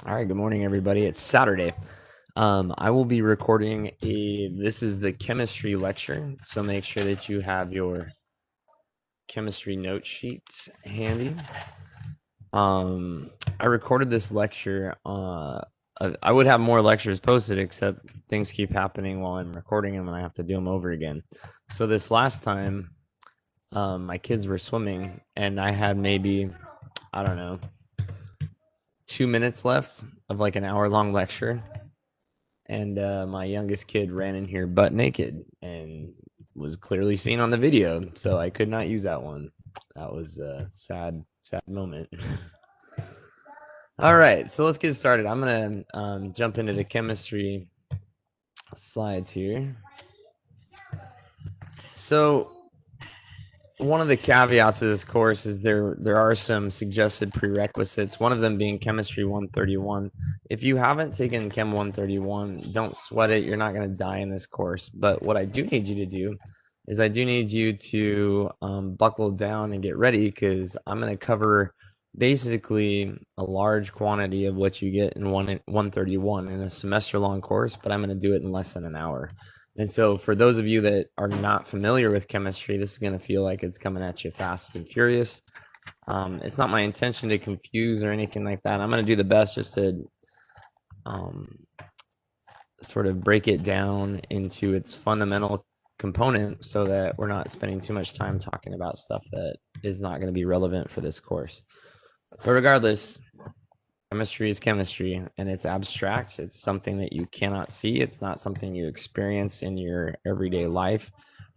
All right, good morning, everybody. It's Saturday. I will be recording this is the chemistry lecture, so make sure that you have your chemistry note sheet handy. I recorded this lecture. I would have more lectures posted, except things keep happening while I'm recording them, and I have to do them over again. So this last time, my kids were swimming, and I had maybe, I don't know, 2 minutes left of like an hour-long lecture. And my youngest kid ran in here butt naked and was clearly seen on the video, so I could not use that one. That was a sad moment. All right, so let's get started. I'm gonna jump into the chemistry slides here. So one of the caveats of this course is there are some suggested prerequisites, one of them being chemistry 131. If you haven't taken chem 131, don't sweat it. You're not going to die in this course. But what I do need you to do is I do need you to buckle down and get ready, because I'm going to cover basically a large quantity of what you get in 131 in a semester long course, but I'm going to do it in less than an hour. And so for those of you that are not familiar with chemistry, this is going to feel like it's coming at you fast and furious. It's not my intention to confuse or anything like that. I'm going to do the best just to sort of break it down into its fundamental components so that we're not spending too much time talking about stuff that is not going to be relevant for this course. But regardless, chemistry is chemistry, and it's abstract. It's something that you cannot see. It's not something you experience in your everyday life.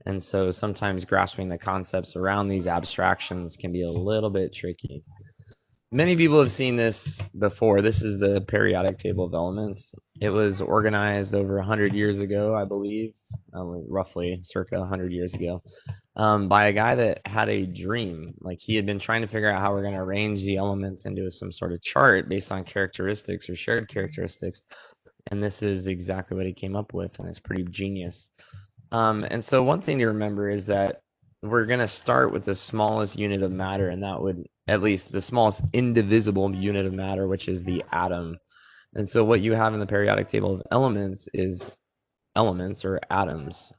And so sometimes grasping the concepts around these abstractions can be a little bit tricky. Many people have seen this before. This is the periodic table of elements. It was organized over 100 years ago, I believe, roughly circa 100 years ago, by a guy that had a dream. Like, he had been trying to figure out how we're going to arrange the elements into some sort of chart based on characteristics or shared characteristics. And this is exactly what he came up with, and it's pretty genius. And so one thing to remember is that we're going to start with the smallest unit of matter, and that would, at least the smallest indivisible unit of matter, which is the atom. And so what you have in the periodic table of elements is elements, or atoms.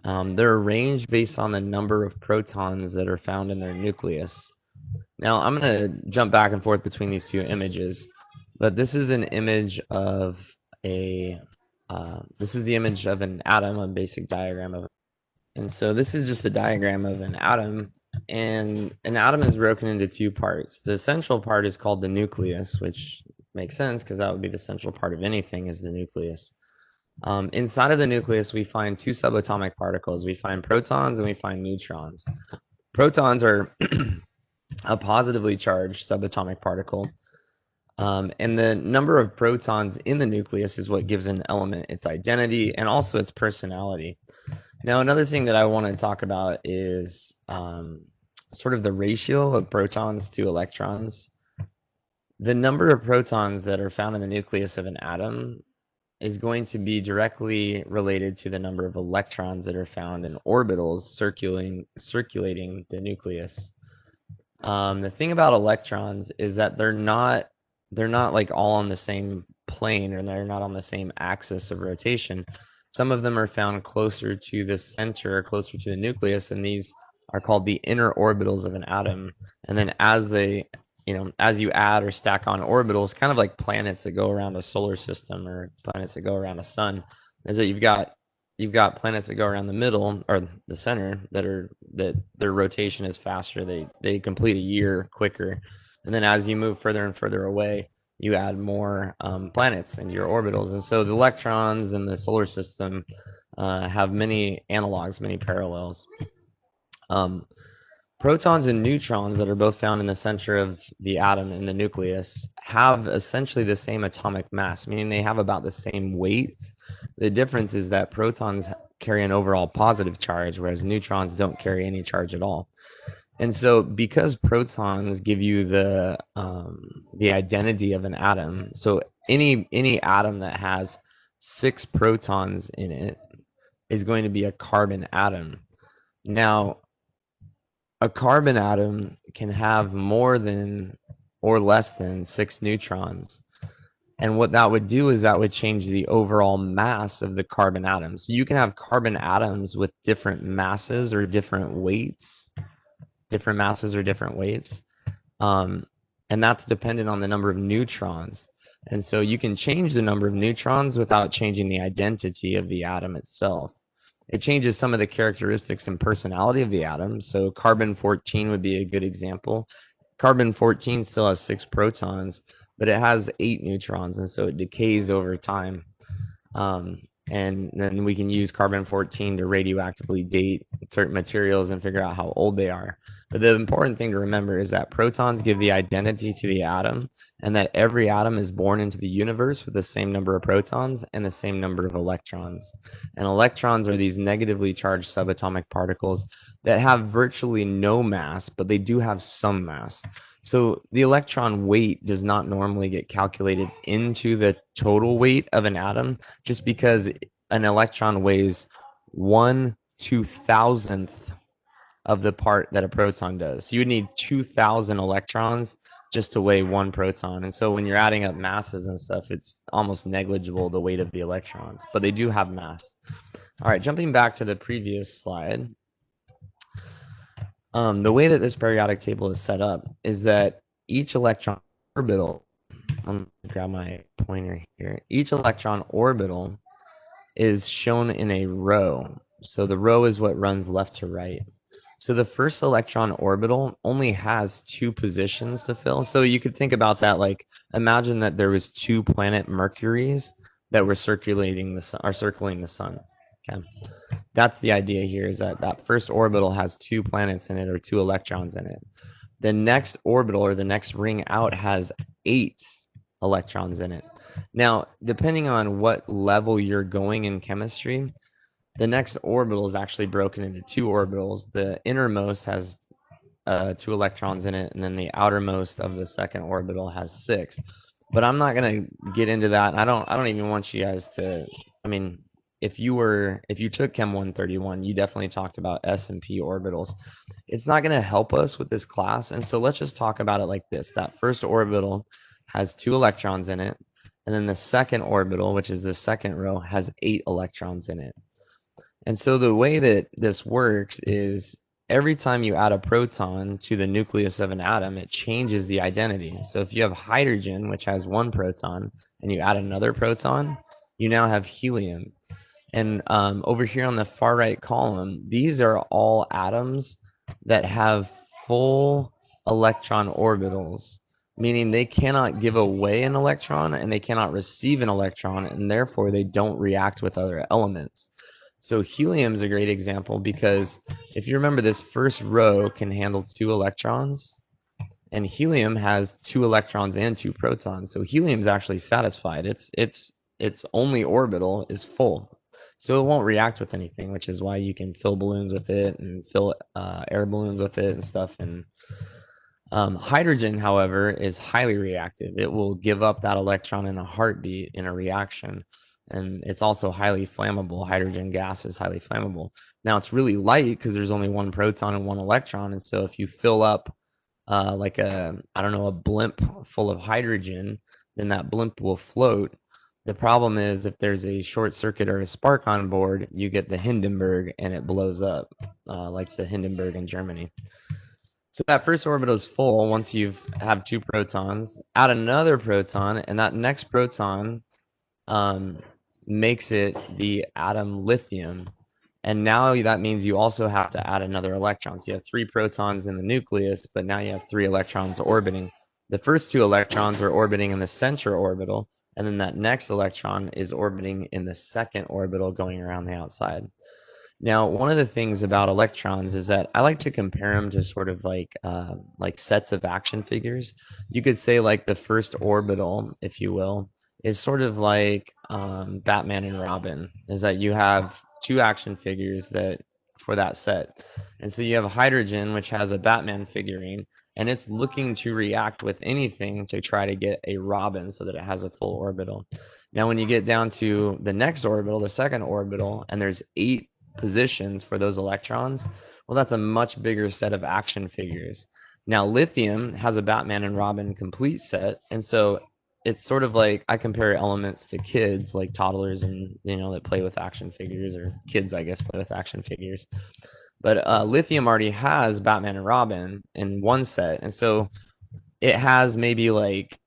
They're arranged based on the number of protons that are found in their nucleus. Now, I'm going to jump back and forth between these two images, but this is an image of this is the image of an atom, a basic diagram of. And so this is just a diagram of an atom, and an atom is broken into two parts. The central part is called the nucleus, which makes sense because that would be the central part of anything, is the nucleus. Inside of the nucleus, we find two subatomic particles. We find protons and we find neutrons. Protons are a positively charged subatomic particle. And the number of protons in the nucleus is what gives an element its identity and also its personality. Now, another thing that I want to talk about is sort of the ratio of protons to electrons. The number of protons that are found in the nucleus of an atom is going to be directly related to the number of electrons that are found in orbitals circulating the nucleus. The thing about electrons is that they're not like all on the same plane, or they're not on the same axis of rotation. Some of them are found closer to the center, closer to the nucleus, and these are called the inner orbitals of an atom. And then as you add or stack on orbitals, kind of like planets that go around a solar system or planets that go around a sun, is that you've got planets that go around the middle or the center that their rotation is faster. They complete a year quicker. And then as you move further and further away, you add more planets into your orbitals. And so the electrons in the solar system have many analogs, many parallels. Protons and neutrons, that are both found in the center of the atom in the nucleus, have essentially the same atomic mass, meaning they have about the same weight. The difference is that protons carry an overall positive charge, whereas neutrons don't carry any charge at all. And so because protons give you the identity of an atom, so any atom that has 6 protons in it is going to be a carbon atom. Now, a carbon atom can have more than or less than 6 neutrons. And what that would do is that would change the overall mass of the carbon atoms. So you can have carbon atoms with different masses or different weights, different masses or different weights. Um, and that's dependent on the number of neutrons. And so you can change the number of neutrons without changing the identity of the atom itself. It changes some of the characteristics and personality of the atom. So carbon-14 would be a good example. Carbon-14 still has 6 protons, but it has 8 neutrons, and so it decays over time. And then we can use carbon-14 to radioactively date certain materials and figure out how old they are. But the important thing to remember is that protons give the identity to the atom, and that every atom is born into the universe with the same number of protons and the same number of electrons. And electrons are these negatively charged subatomic particles that have virtually no mass, but they do have some mass. So the electron weight does not normally get calculated into the total weight of an atom, just because an electron weighs 1/2000th of the part that a proton does. So you would need 2,000 electrons just to weigh one proton. And so when you're adding up masses and stuff, it's almost negligible, the weight of the electrons, but they do have mass. All right, jumping back to the previous slide. The way that this periodic table is set up is that each electron orbital, I'm going to grab my pointer here, each electron orbital is shown in a row. So the row is what runs left to right. So the first electron orbital only has 2 positions to fill. So you could think about that like, imagine that there was 2 planet Mercuries that were circulating the sun, or circling the sun. Okay. That's the idea here, is that that first orbital has 2 planets in it, or 2 electrons in it. The next orbital, or the next ring out, has 8 electrons in it. Now, depending on what level you're going in chemistry, the next orbital is actually broken into 2 orbitals. The innermost has 2 electrons in it, and then the outermost of the second orbital has 6. But I'm not going to get into that. I don't even want you guys to, I mean, if you took Chem 131, you definitely talked about S and P orbitals. It's not going to help us with this class, and so let's just talk about it like this. That first orbital has 2 electrons in it, and then the second orbital, which is the second row, has 8 electrons in it. And so the way that this works is every time you add a proton to the nucleus of an atom, it changes the identity. So if you have hydrogen, which has 1 proton, and you add another proton, you now have helium. And over here on the far right column, these are all atoms that have full electron orbitals, meaning they cannot give away an electron and they cannot receive an electron, and therefore they don't react with other elements. So helium is a great example, because if you remember, this first row can handle 2 electrons, and helium has 2 electrons and 2 protons. So helium is actually satisfied. Its only orbital is full. So it won't react with anything, which is why you can fill balloons with it and fill air balloons with it and stuff. And hydrogen, however, is highly reactive. It will give up that electron in a heartbeat in a reaction. And it's also highly flammable. Hydrogen gas is highly flammable. Now, it's really light because there's only 1 proton and 1 electron. And so if you fill up like a blimp full of hydrogen, then that blimp will float. The problem is, if there's a short circuit or a spark on board, you get the Hindenburg and it blows up, like the Hindenburg in Germany. So that first orbital is full once you have 2 protons. Add another proton, and that next proton makes it the atom lithium. And now that means you also have to add another electron. So you have 3 protons in the nucleus, but now you have 3 electrons orbiting. The first 2 electrons are orbiting in the center orbital, and then that next electron is orbiting in the second orbital going around the outside. Now, one of the things about electrons is that I like to compare them to sort of like sets of action figures. You could say like the first orbital, if you will, is sort of like Batman and Robin, is that you have 2 action figures that for that set. And so you have hydrogen, which has a Batman figurine, and it's looking to react with anything to try to get a Robin so that it has a full orbital. Now, when you get down to the next orbital, the second orbital, and there's 8 positions for those electrons, well, that's a much bigger set of action figures. Now, lithium has a Batman and Robin complete set, and so it's sort of like I compare elements to kids, like toddlers, and that play with action figures, or kids, I guess, play with action figures. But Lithium already has Batman and Robin in one set, and so it has maybe like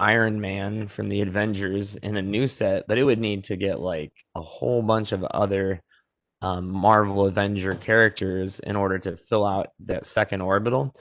Iron Man from the Avengers in a new set, but it would need to get like a whole bunch of other Marvel Avenger characters in order to fill out that second orbital.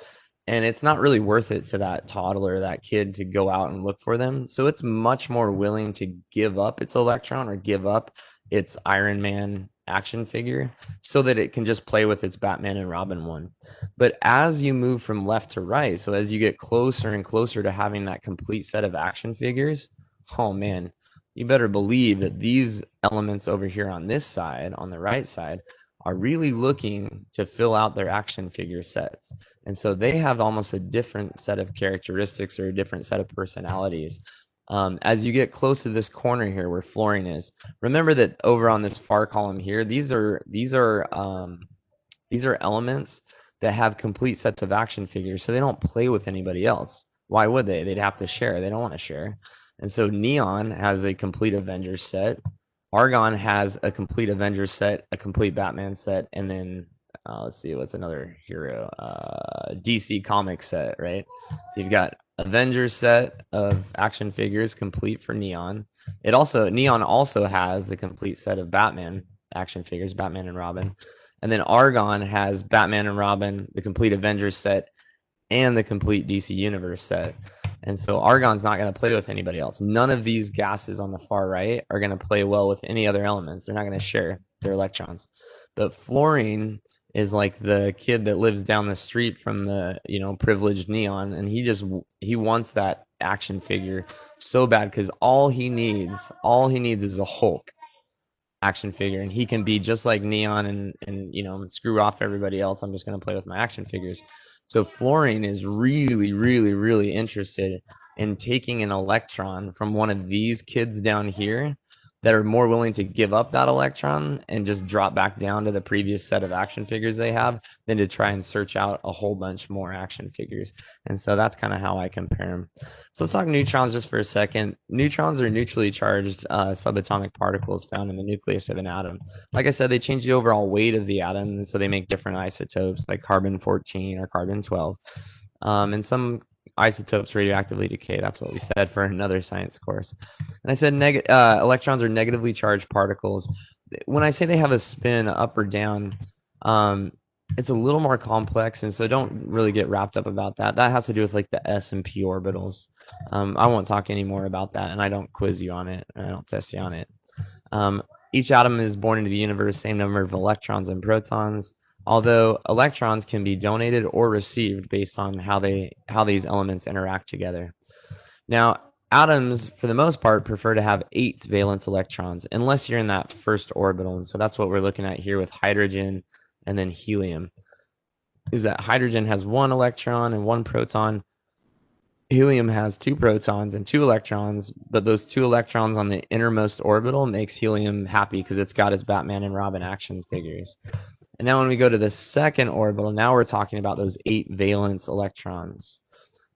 And it's not really worth it to that toddler, that kid, to go out and look for them. So it's much more willing to give up its Electron or give up its Iron Man action figure so that it can just play with its Batman and Robin one. But as you move from left to right, so as you get closer and closer to having that complete set of action figures, oh man, you better believe that these elements over here on this side, on the right side, are really looking to fill out their action figure sets. And so they have almost a different set of characteristics or a different set of personalities. As you get close to this corner here where flooring is, remember that over on this far column here, these are elements that have complete sets of action figures, so they don't play with anybody else. Why would they? They'd have to share. They don't want to share. And so Neon has a complete Avengers set. Argon has a complete Avengers set, a complete Batman set, and then let's see, what's another hero? DC Comics set, right? So you've got Avengers set of action figures complete for Neon. Neon also has the complete set of Batman action figures, Batman and Robin. And then Argon has Batman and Robin, the complete Avengers set, and the complete DC Universe set. And so Argon's not going to play with anybody else. None of these gases on the far right are going to play well with any other elements. They're not going to share their electrons. But Fluorine is like the kid that lives down the street from the, privileged Neon, and he wants that action figure so bad because all he needs is a Hulk action figure, and he can be just like Neon and screw off everybody else. I'm just going to play with my action figures. So Fluorine is really, really, really interested in taking an electron from one of these kids down here that are more willing to give up that electron and just drop back down to the previous set of action figures they have than to try and search out a whole bunch more action figures. And so that's kind of how I compare them. So let's talk neutrons just for a second. Neutrons are neutrally charged subatomic particles found in the nucleus of an atom. Like I said, they change the overall weight of the atom, and so they make different isotopes like carbon-14 or carbon-12. And some isotopes radioactively decay. That's what we said for another science course. And I said electrons are negatively charged particles. When I say they have a spin up or down, it's a little more complex, and so don't really get wrapped up about that. That has to do with like the s and p orbitals. I won't talk any more about that, and I don't quiz you on it, and I don't test you on it. Each atom is born into the universe, same number of electrons and protons, although electrons can be donated or received based on how these elements interact together. Now, atoms, for the most part, prefer to have 8 valence electrons, unless you're in that first orbital. And so that's what we're looking at here with hydrogen and then helium, is that hydrogen has 1 electron and 1 proton. Helium has 2 protons and 2 electrons, but those 2 electrons on the innermost orbital makes helium happy because it's got its Batman and Robin action figures. And now when we go to the second orbital, now we're talking about those 8 valence electrons.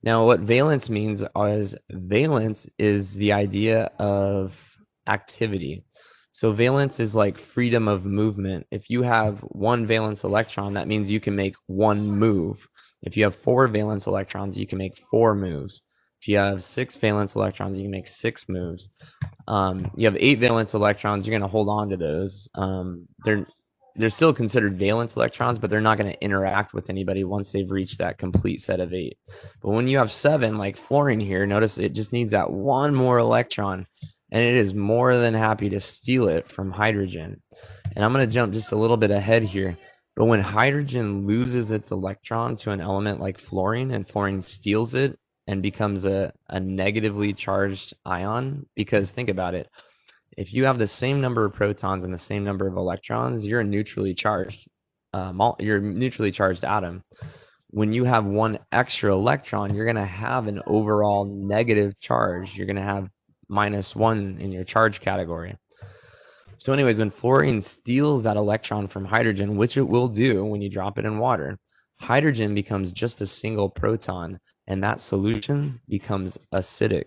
Now what valence means is valence is the idea of activity. So valence is like freedom of movement. If you have 1 valence electron, that means you can make 1 move. If you have 4 valence electrons, you can make 4 moves. If you have 6 valence electrons, you can make 6 moves. You have 8 valence electrons, you're going to hold on to those. They're still considered valence electrons, but they're not going to interact with anybody once they've reached that complete set of 8. But when you have 7, like fluorine here, notice it just needs that 1 more electron, and it is more than happy to steal it from hydrogen. And I'm going to jump just a little bit ahead here. But when hydrogen loses its electron to an element like fluorine, and fluorine steals it and becomes a negatively charged ion, because think about it, if you have the same number of protons and the same number of electrons, you're a neutrally charged atom. When you have 1 extra electron, you're going to have an overall negative charge. You're going to have -1 in your charge category. So anyways, when fluorine steals that electron from hydrogen, which it will do when you drop it in water, hydrogen becomes just a single proton, and that solution becomes acidic.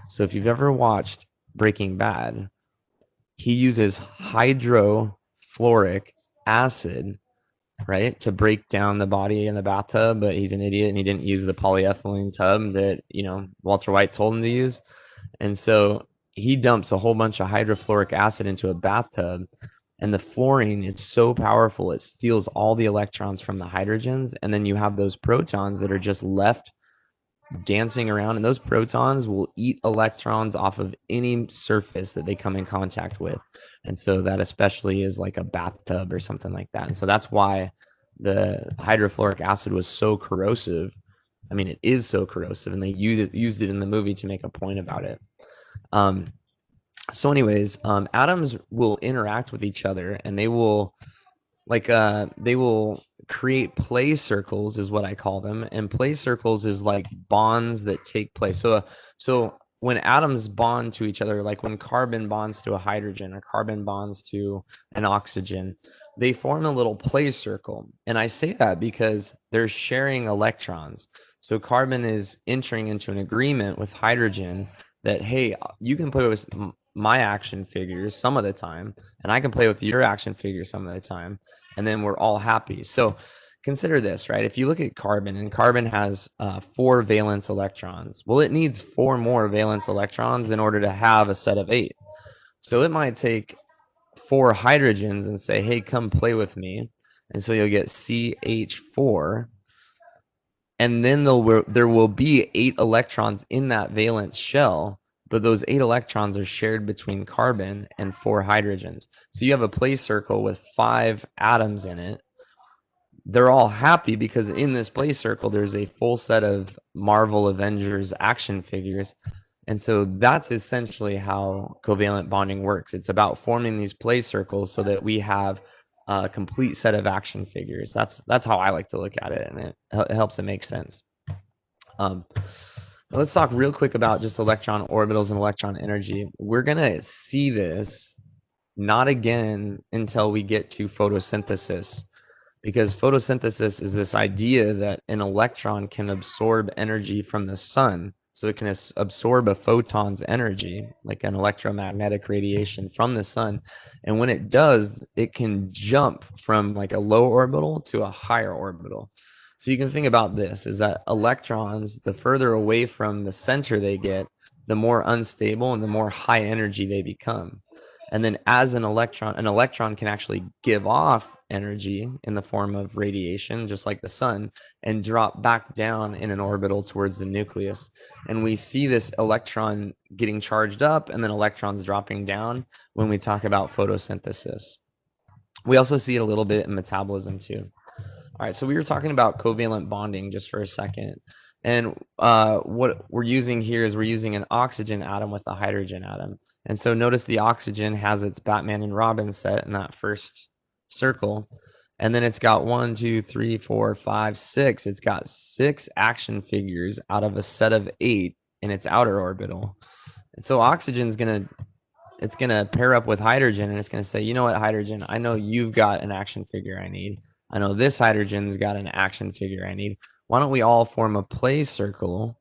So if you've ever watched Breaking Bad, he uses hydrofluoric acid, right, to break down the body in the bathtub, but he's an idiot and he didn't use the polyethylene tub that, Walter White told him to use. And so he dumps a whole bunch of hydrofluoric acid into a bathtub, and the fluorine is so powerful it steals all the electrons from the hydrogens, and then you have those protons that are just left dancing around, and those protons will eat electrons off of any surface that they come in contact with. And so that especially is like a bathtub or something like that. And so that's why the hydrofluoric acid was so corrosive. I mean, it is so corrosive, and they used it in the movie to make a point about it. So anyways, atoms will interact with each other, and they will create play circles, is what I call them. And play circles is like bonds that take place. So when atoms bond to each other, like when carbon bonds to a hydrogen or carbon bonds to an oxygen, they form a little play circle. And I say that because they're sharing electrons. So carbon is entering into an agreement with hydrogen that, hey, you can play with my action figures some of the time, and I can play with your action figures some of the time, and then we're all happy. So consider this, right? If you look at carbon, and carbon has 4 valence electrons. Well, it needs 4 more valence electrons in order to have a set of 8. So it might take 4 hydrogens and say, hey, come play with me. And so you'll get CH4. And then there will be 8 electrons in that valence shell, but those 8 electrons are shared between carbon and 4 hydrogens. So you have a play circle with 5 atoms in it. They're all happy because in this play circle, there's a full set of Marvel Avengers action figures. And so that's essentially how covalent bonding works. It's about forming these play circles so that we have a complete set of action figures. That's how I like to look at it, and it helps it make sense. Let's talk real quick about just electron orbitals and electron energy. We're gonna see this not again until we get to photosynthesis, because photosynthesis is this idea that an electron can absorb energy from the sun. So it can absorb a photon's energy, like an electromagnetic radiation from the sun. And when it does, it can jump from like a low orbital to a higher orbital. So you can think about this, is that electrons, the further away from the center they get, the more unstable and the more high energy they become. And then as an electron can actually give off energy in the form of radiation, just like the sun, and drop back down in an orbital towards the nucleus. And we see this electron getting charged up and then electrons dropping down when we talk about photosynthesis. We also see it a little bit in metabolism too. All right, so we were talking about covalent bonding just for a second. And what we're using here is we're using an oxygen atom with a hydrogen atom. And so notice the oxygen has its Batman and Robin set in that first circle. And then it's got 1, 2, 3, 4, 5, 6. It's got 6 action figures out of a set of 8 in its outer orbital. And so oxygen's it's gonna pair up with hydrogen, and it's gonna say, you know what, hydrogen, I know you've got an action figure I need. I know this hydrogen's got an action figure I need. Why don't we all form a play circle?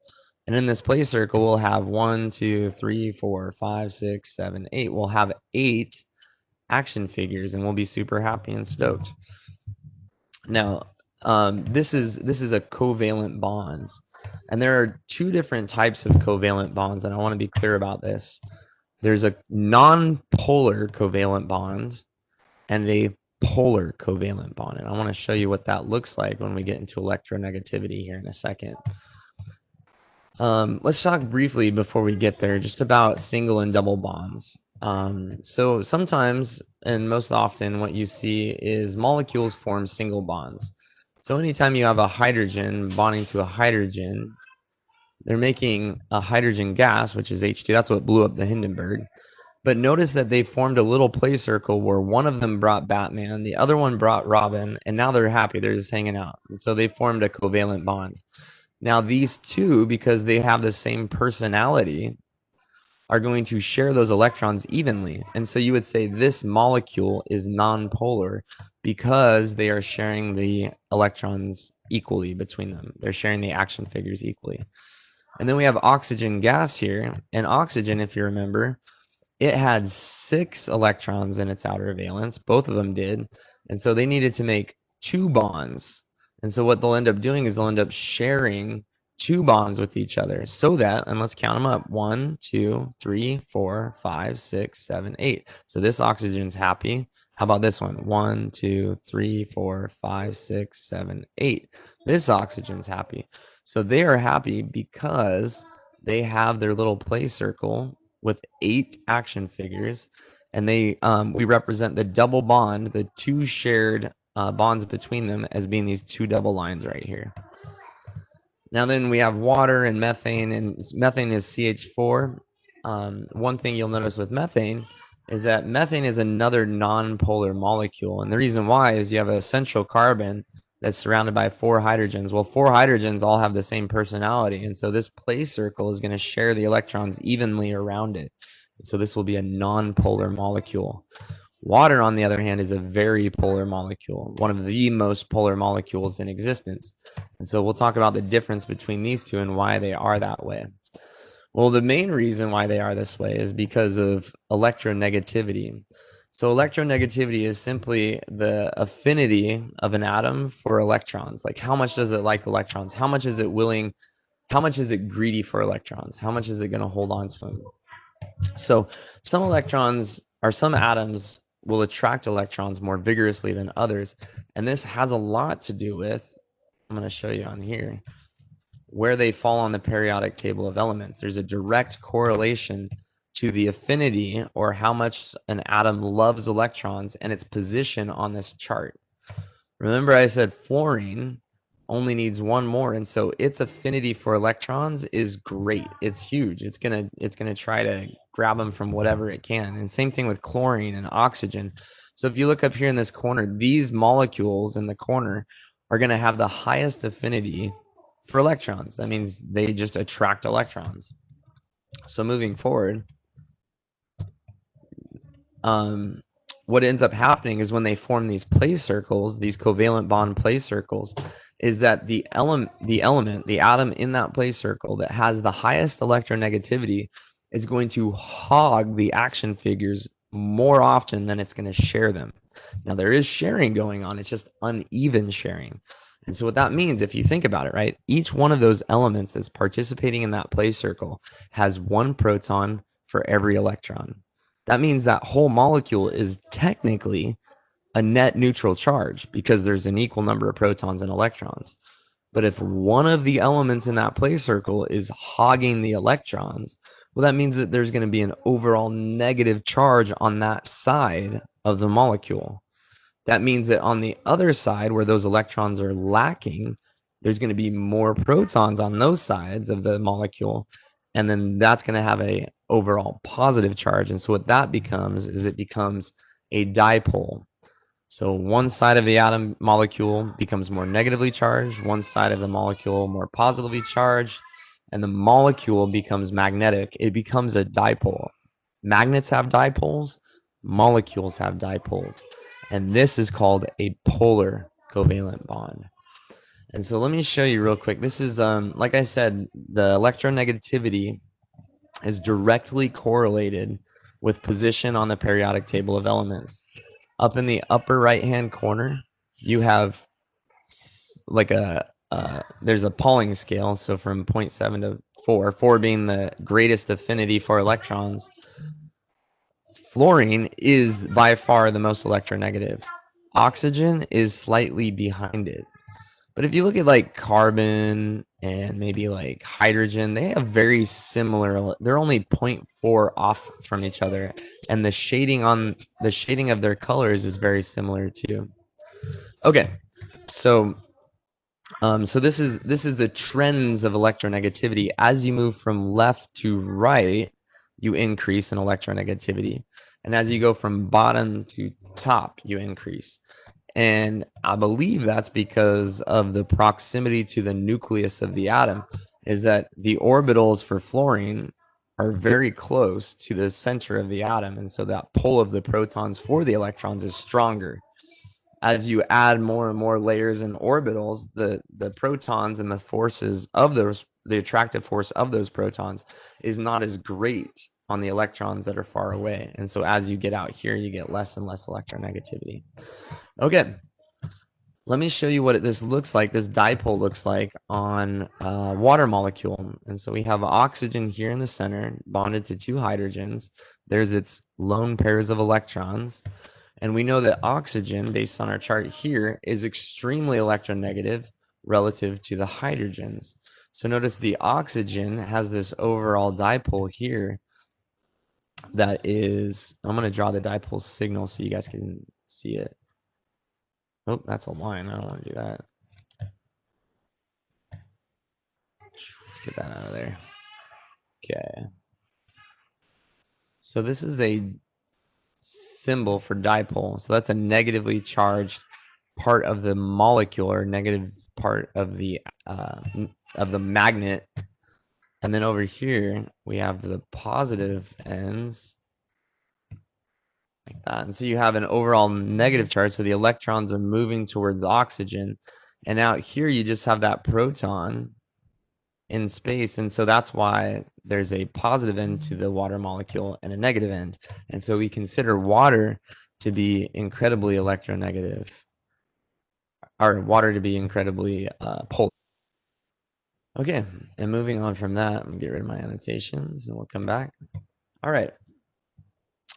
And in this play circle, we'll have 1, 2, 3, 4, 5, 6, 7, 8. We'll have 8 action figures, and we'll be super happy and stoked. Now, this is a covalent bond, and there are 2 different types of covalent bonds, and I want to be clear about this. There's a non-polar covalent bond and a polar covalent bond. And I want to show you what that looks like when we get into electronegativity here in a second. Let's talk briefly before we get there just about single and double bonds. So sometimes, and most often, what you see is molecules form single bonds. So anytime you have a hydrogen bonding to a hydrogen, they're making a hydrogen gas, which is H2. That's what blew up the Hindenburg. But notice that they formed a little play circle where one of them brought Batman, the other one brought Robin, and now they're happy. They're just hanging out. And so they formed a covalent bond. Now these two, because they have the same personality, are going to share those electrons evenly. And so you would say this molecule is nonpolar because they are sharing the electrons equally between them. They're sharing the action figures equally. And then we have oxygen gas here. And oxygen, if you remember, it had 6 electrons in its outer valence. Both of them did. And so they needed to make 2 bonds. And so what they'll end up doing is they'll end up sharing 2 bonds with each other so that, and let's count them up, 1, 2, 3, 4, 5, 6, 7, 8. So this oxygen's happy. How about this one? 1, 2, 3, 4, 5, 6, 7, 8. This oxygen's happy. So they are happy because they have their little play circle with 8 action figures, and we represent the double bond, the 2 shared bonds between them, as being these 2 double lines right here. Now then we have water and methane is CH4. One thing you'll notice with methane is that methane is another non-polar molecule, and the reason why is you have a central carbon that's surrounded by 4 hydrogens. Well, 4 hydrogens all have the same personality, and so this place circle is going to share the electrons evenly around it. So this will be a non-polar molecule. Water, on the other hand, is a very polar molecule, one of the most polar molecules in existence. And so we'll talk about the difference between these two and why they are that way. Well, the main reason why they are this way is because of electronegativity. So electronegativity is simply the affinity of an atom for electrons. Like, how much does it like electrons? How much is it willing? How much is it greedy for electrons? How much is it going to hold on to them? So some electrons or some atoms will attract electrons more vigorously than others. And this has a lot to do with, I'm going to show you on here, where they fall on the periodic table of elements. There's a direct correlation to the affinity, or how much an atom loves electrons, and its position on this chart. Remember I said fluorine only needs 1 more, and so its affinity for electrons is great. It's huge. It's gonna try to grab them from whatever it can. And same thing with chlorine and oxygen. So if you look up here in this corner, these molecules in the corner are gonna have the highest affinity for electrons. That means they just attract electrons. So moving forward, what ends up happening is when they form these place circles, these covalent bond place circles, is that the atom in that place circle that has the highest electronegativity is going to hog the action figures more often than it's going to share them. Now there is sharing going on, it's just uneven sharing. And so what that means, if you think about it, right, each one of those elements that's participating in that place circle has 1 proton for every electron. That means that whole molecule is technically a net neutral charge because there's an equal number of protons and electrons. But if one of the elements in that place circle is hogging the electrons, well, that means that there's going to be an overall negative charge on that side of the molecule. That means that on the other side, where those electrons are lacking, there's going to be more protons on those sides of the molecule, and then that's going to have a overall positive charge. And so what that becomes is it becomes a dipole. So one side of the atom molecule becomes more negatively charged, one side of the molecule more positively charged, and the molecule becomes magnetic. It becomes a dipole. Magnets have dipoles, molecules have dipoles, and this is called a polar covalent bond. And so let me show you real quick. This is, like I said, the electronegativity is directly correlated with position on the periodic table of elements. Up in the upper right-hand corner, you have like there's a Pauling scale, so from 0.7 to 4, 4 being the greatest affinity for electrons. Fluorine is by far the most electronegative. Oxygen is slightly behind it. But if you look at like carbon and maybe like hydrogen, they have very similar, they're only 0.4 off from each other. And the shading of their colors is very similar too. Okay, so this is the trends of electronegativity. As you move from left to right, you increase in electronegativity. And as you go from bottom to top, you increase. And I believe that's because of the proximity to the nucleus of the atom, is that the orbitals for fluorine are very close to the center of the atom. And so that pull of the protons for the electrons is stronger. as you add more and more layers and orbitals, the protons and the forces of those, the attractive force of those protons is not as great on the electrons that are far away. And so as you get out here, you get less and less electronegativity. Okay, let me show you what this looks like, this dipole looks like on a water molecule. And so we have oxygen here in the center, bonded to two hydrogens. There's its lone pairs of electrons. And we know that oxygen, based on our chart here, is extremely electronegative relative to the hydrogens. So notice the oxygen has this overall dipole here that is, I'm going to draw the dipole signal so you guys can see it. Oh, that's a line. I don't want to do that. Let's get that out of there. Okay. So this is a symbol for dipole. So that's a negatively charged part of the molecule, or negative part of the magnet. And then over here we have the positive ends like that. And so you have an overall negative charge. So the electrons are moving towards oxygen. And out here you just have that proton in space. And so that's why there's a positive end to the water molecule and a negative end. And so we consider water to be incredibly electronegative, or water to be incredibly polar. Okay, and moving on from that, I'm gonna get rid of my annotations and we'll come back. All right.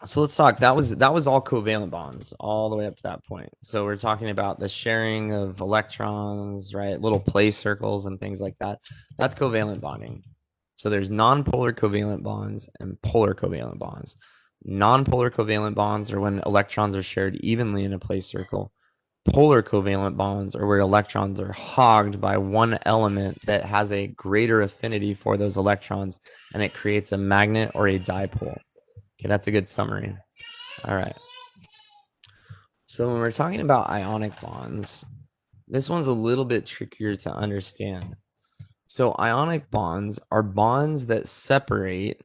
So let's talk. That was all covalent bonds all the way up to that point. So we're talking about the sharing of electrons, right? Little place circles and things like that. That's covalent bonding. So there's nonpolar covalent bonds and polar covalent bonds. Nonpolar covalent bonds are when electrons are shared evenly in a place circle. Polar covalent bonds are where electrons are hogged by one element that has a greater affinity for those electrons, and it creates a magnet or a dipole. Okay, that's a good summary. All right. So when we're talking about ionic bonds, this one's a little bit trickier to understand. So ionic bonds are bonds that separate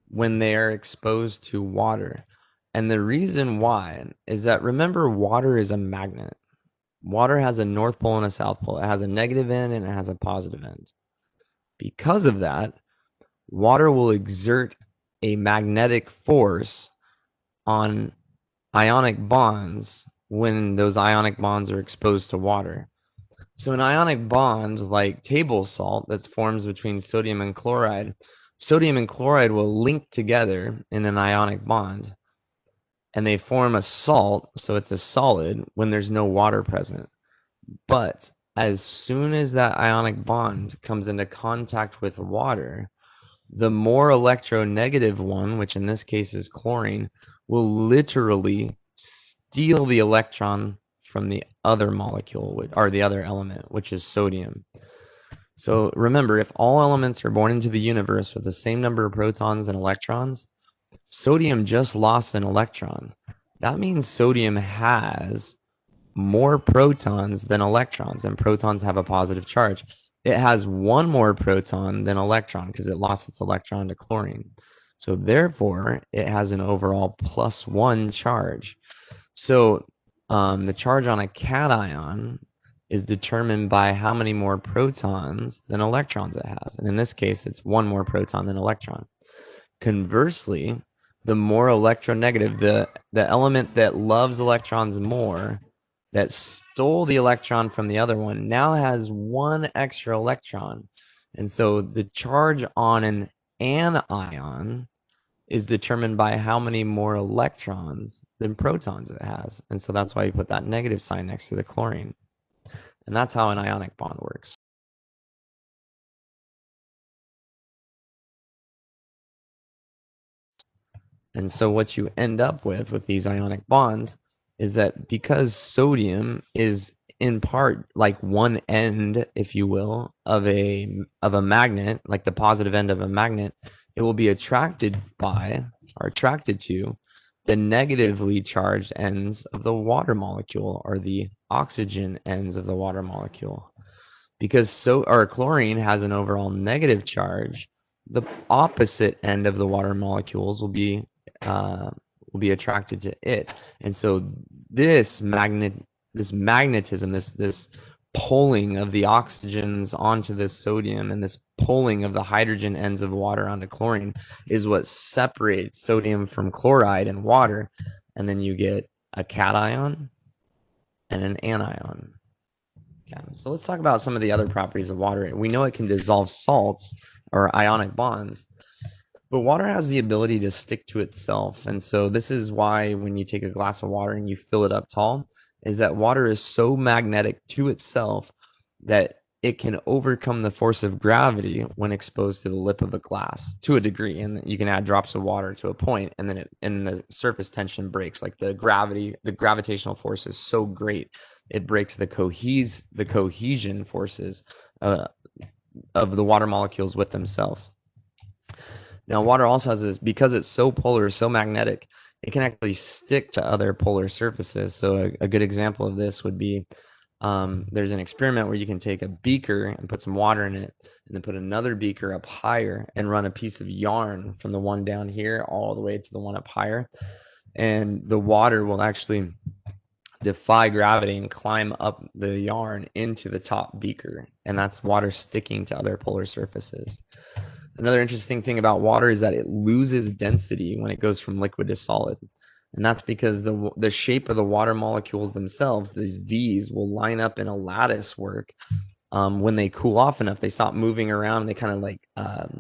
when they are exposed to water. And the reason why is that, remember, water is a magnet. Water has a north pole and a south pole. It has a negative end and it has a positive end. Because of that, water will exert a magnetic force on ionic bonds when those ionic bonds are exposed to water. So an ionic bond, like table salt, that forms between sodium and chloride will link together in an ionic bond, and they form a salt, so it's a solid when there's no water present. But as soon as that ionic bond comes into contact with water, the more electronegative one, which in this case is chlorine, will literally steal the electron from the other molecule, or the other element, which is sodium. So remember, if all elements are born into the universe with the same number of protons and electrons, sodium just lost an electron. That means sodium has more protons than electrons, and protons have a positive charge. It has one more proton than electron because it lost its electron to chlorine. So therefore, it has an overall +1 charge. So the charge on a cation is determined by how many more protons than electrons it has. And in this case, it's one more proton than electron. Conversely, the more electronegative, the element that loves electrons more, that stole the electron from the other one, now has one extra electron. And so the charge on an anion is determined by how many more electrons than protons it has. And so that's why you put that negative sign next to the chlorine. And that's how an ionic bond works. And so what you end up with these ionic bonds is that because sodium is in part like one end, if you will, of a magnet, like the positive end of a magnet, it will be attracted by, or attracted to, the negatively charged ends of the water molecule, or the oxygen ends of the water molecule. Because chlorine has an overall negative charge, the opposite end of the water molecules will be attracted to it. And so this this magnetism, this pulling of the oxygens onto this sodium and this pulling of the hydrogen ends of water onto chlorine is what separates sodium from chloride in water. And then you get a cation and an anion. Okay. So let's talk about some of the other properties of water. We know it can dissolve salts or ionic bonds, but water has the ability to stick to itself. And so this is why when you take a glass of water and you fill it up tall, is that water is so magnetic to itself that it can overcome the force of gravity when exposed to the lip of a glass to a degree. And you can add drops of water to a point, and then the surface tension breaks. Like the gravitational force is so great, it breaks the cohesion forces of the water molecules with themselves. Now, water also has this, because it's so polar, so magnetic, it can actually stick to other polar surfaces. So a good example of this would be, there's an experiment where you can take a beaker and put some water in it, and then put another beaker up higher and run a piece of yarn from the one down here all the way to the one up higher. And the water will actually defy gravity and climb up the yarn into the top beaker. And that's water sticking to other polar surfaces. Another interesting thing about water is that it loses density when it goes from liquid to solid. And that's because the shape of the water molecules themselves, these V's, will line up in a lattice work. When they cool off enough, they stop moving around and they kind of like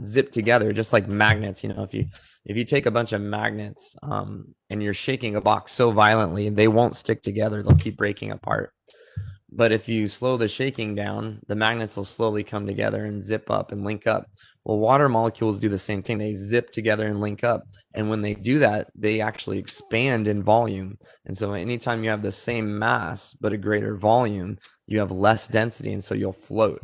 zip together, just like magnets. If you take a bunch of magnets and you're shaking a box so violently, they won't stick together. They'll keep breaking apart. But if you slow the shaking down, the magnets will slowly come together and zip up and link up. Well, water molecules do the same thing. They zip together and link up. And when they do that, they actually expand in volume. And so anytime you have the same mass, but a greater volume, you have less density. And so you'll float.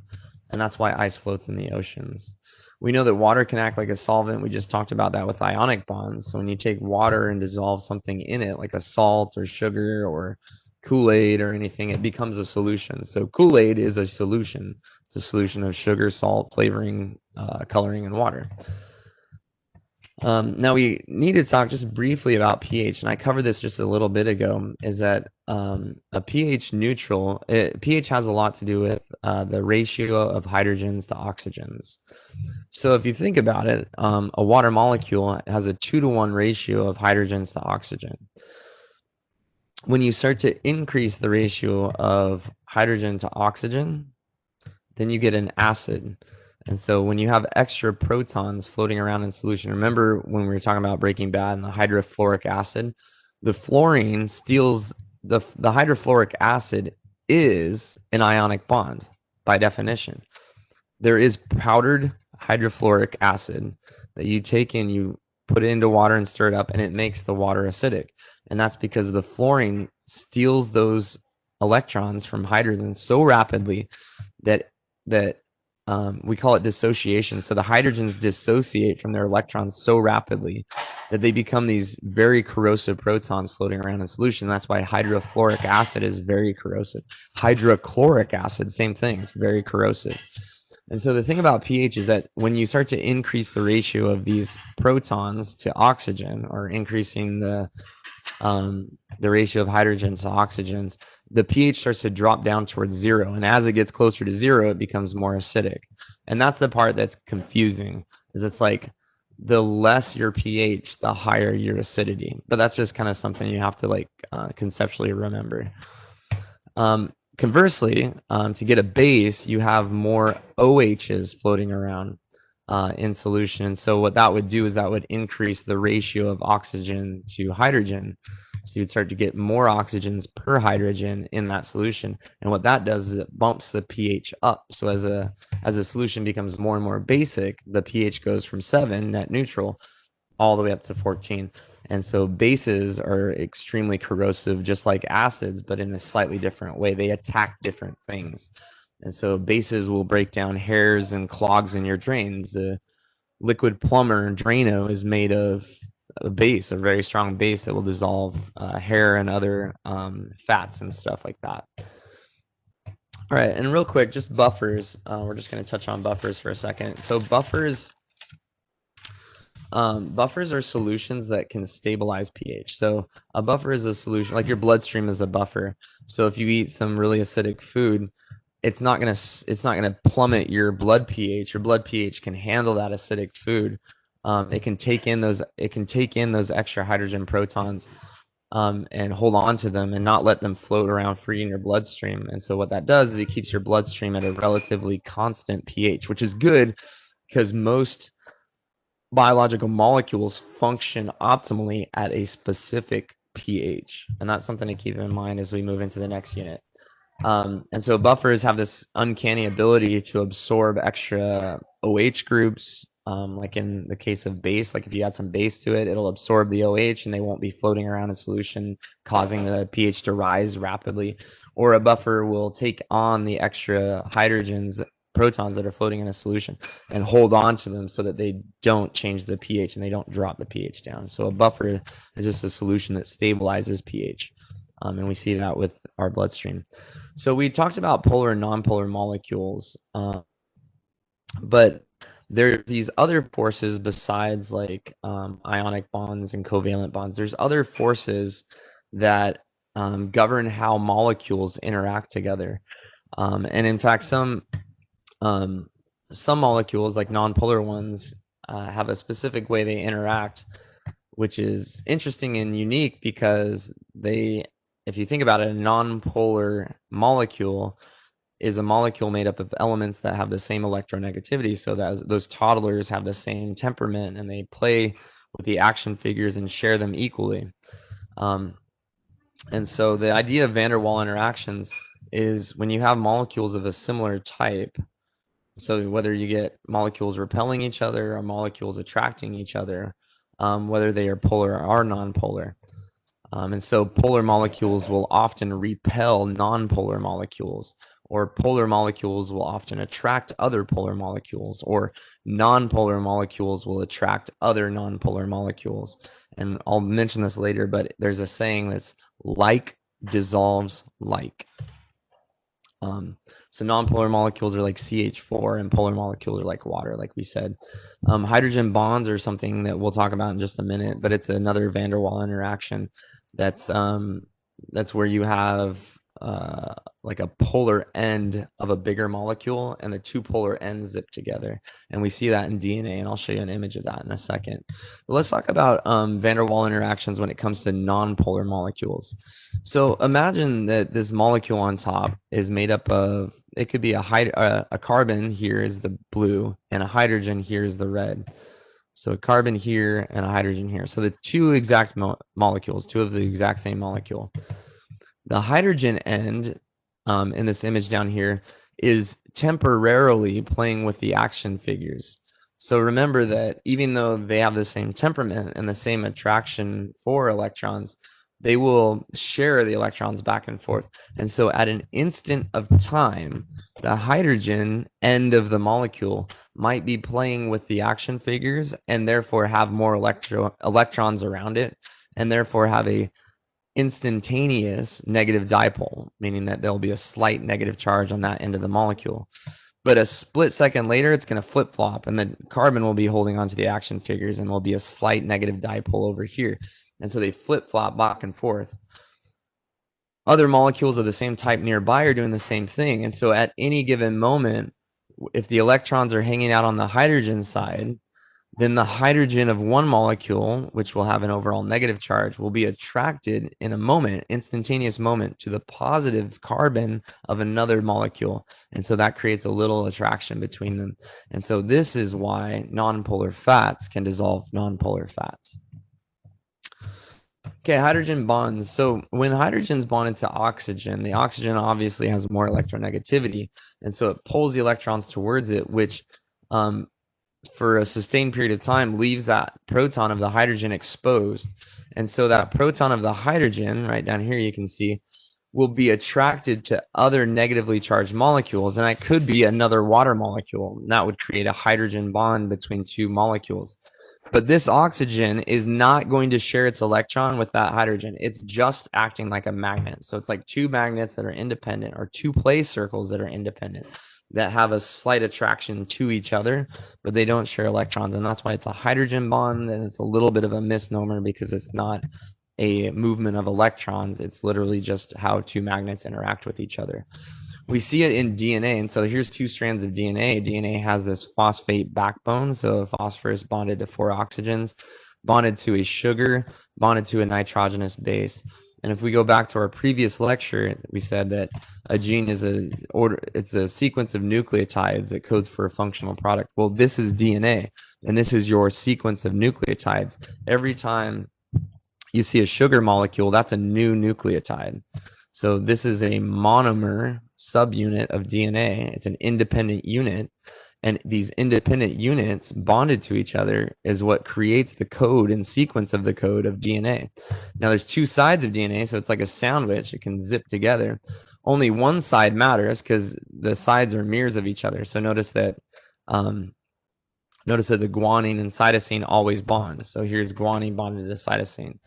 And that's why ice floats in the oceans. We know that water can act like a solvent. We just talked about that with ionic bonds. So when you take water and dissolve something in it, like a salt or sugar or Kool-Aid or anything, it becomes a solution. So Kool-Aid is a solution. It's a solution of sugar, salt, flavoring, coloring, and water. Now we need to talk just briefly about pH, and I covered this just a little bit ago, is that a pH neutral, pH has a lot to do with the ratio of hydrogens to oxygens. So if you think about it, a water molecule has a 2-to-1 ratio of hydrogens to oxygen. When you start to increase the ratio of hydrogen to oxygen, then you get an acid. And so when you have extra protons floating around in solution, remember when we were talking about Breaking Bad and the hydrofluoric acid, the fluorine steals the hydrofluoric acid is an ionic bond by definition. There is powdered hydrofluoric acid that you take in, you put it into water and stir it up, and it makes the water acidic. And that's because the fluorine steals those electrons from hydrogen so rapidly that we call it dissociation. So the hydrogens dissociate from their electrons so rapidly that they become these very corrosive protons floating around in solution. That's why hydrofluoric acid is very corrosive. Hydrochloric acid, same thing, it's very corrosive. And so the thing about pH is that when you start to increase the ratio of these protons to oxygen, or increasing the ratio of hydrogens to oxygens, the pH starts to drop down towards 0. And as it gets closer to 0, it becomes more acidic. And that's the part that's confusing, is it's like the less your pH, the higher your acidity. But that's just kind of something you have to like conceptually remember. Conversely, to get a base, you have more OHs floating around in solution. And so what that would do is that would increase the ratio of oxygen to hydrogen. So you'd start to get more oxygens per hydrogen in that solution. And what that does is it bumps the pH up. So as a solution becomes more and more basic, the pH goes from 7, net neutral, all the way up to 14. And so bases are extremely corrosive, just like acids, but in a slightly different way. They attack different things. And so bases will break down hairs and clogs in your drains. The liquid plumber Drano is made of a base, a very strong base that will dissolve hair and other fats and stuff like that. All right, and real quick, just buffers. We're just going to touch on buffers for a second. So buffers Buffers are solutions that can stabilize pH. So a buffer is a solution, like your bloodstream is a buffer. So if you eat some really acidic food, it's not gonna plummet your blood pH. Your blood pH can handle that acidic food. It can take in those extra hydrogen protons, and hold on to them and not let them float around free in your bloodstream. And so what that does is it keeps your bloodstream at a relatively constant pH, which is good because most biological molecules function optimally at a specific pH. And that's something to keep in mind as we move into the next unit. And so buffers have this uncanny ability to absorb extra OH groups. Like in the case of base, like if you add some base to it, it'll absorb the OH and they won't be floating around in solution, causing the pH to rise rapidly. Or a buffer will take on the extra hydrogens, protons that are floating in a solution and hold on to them so that they don't change the pH and they don't drop the pH down. So a buffer is just a solution that stabilizes pH. And we see that with our bloodstream. So we talked about polar and nonpolar molecules, but there's these other forces besides like ionic bonds and covalent bonds. There's other forces that govern how molecules interact together. And in fact, some molecules, like nonpolar ones, have a specific way they interact, which is interesting and unique because if you think about it, a nonpolar molecule is a molecule made up of elements that have the same electronegativity, so that those toddlers have the same temperament and they play with the action figures and share them equally. And so the idea of van der Waal interactions is when you have molecules of a similar type, so whether you get molecules repelling each other or molecules attracting each other, whether they are polar or nonpolar. And so polar molecules will often repel nonpolar molecules, or polar molecules will often attract other polar molecules, or nonpolar molecules will attract other nonpolar molecules. And I'll mention this later, but there's a saying that's like dissolves like. So nonpolar molecules are like CH4 and polar molecules are like water, like we said. Hydrogen bonds are something that we'll talk about in just a minute, but it's another van der Waal interaction. That's where you have like a polar end of a bigger molecule and the two polar ends zip together. And we see that in DNA, and I'll show you an image of that in a second. But let's talk about van der Waal interactions when it comes to nonpolar molecules. So imagine that this molecule on top is made up of, it could be a carbon here is the blue and a hydrogen here is the red. So a carbon here and a hydrogen here. So the two exact molecules, two of the exact same molecule. The hydrogen end in this image down here is temporarily playing with the action figures. So remember that even though they have the same temperament and the same attraction for electrons, they will share the electrons back and forth. And so at an instant of time, the hydrogen end of the molecule might be playing with the action figures and therefore have more electrons around it, and therefore have a instantaneous negative dipole, meaning that there'll be a slight negative charge on that end of the molecule. But a split second later, it's going to flip-flop, and the carbon will be holding onto the action figures, and there'll be a slight negative dipole over here. And so they flip-flop back and forth. Other molecules of the same type nearby are doing the same thing. And so at any given moment, if the electrons are hanging out on the hydrogen side, then the hydrogen of one molecule, which will have an overall negative charge, will be attracted in a moment, instantaneous moment, to the positive carbon of another molecule. And so that creates a little attraction between them. And so this is why nonpolar fats can dissolve nonpolar fats. Okay, hydrogen bonds. So when hydrogen's bonded to oxygen, the oxygen obviously has more electronegativity. And so it pulls the electrons towards it, which for a sustained period of time leaves that proton of the hydrogen exposed. And so that proton of the hydrogen, right down here you can see, will be attracted to other negatively charged molecules. And that could be another water molecule. And that would create a hydrogen bond between two molecules. But this oxygen is not going to share its electron with that hydrogen. It's just acting like a magnet. So it's like two magnets that are independent, or two place circles that are independent. that have a slight attraction to each other, but they don't share electrons. And that's why it's a hydrogen bond, and it's a little bit of a misnomer because it's not a movement of electrons. It's literally just how two magnets interact with each other. We see it in DNA. And so here's two strands of DNA. DNA has this phosphate backbone. So phosphorus bonded to 4 oxygens, bonded to a sugar, bonded to a nitrogenous base. And if we go back to our previous lecture, we said that a gene is it's a sequence of nucleotides that codes for a functional product. Well, this is DNA, and this is your sequence of nucleotides. Every time you see a sugar molecule, that's a new nucleotide. So this is a monomer subunit of DNA. It's an independent unit. And these independent units bonded to each other is what creates the code and sequence of the code of DNA. Now there's 2 sides of DNA, so it's like a sandwich. It can zip together. Only one side matters because the sides are mirrors of each other. So notice that the guanine and cytosine always bond. So here's guanine bonded to cytosine.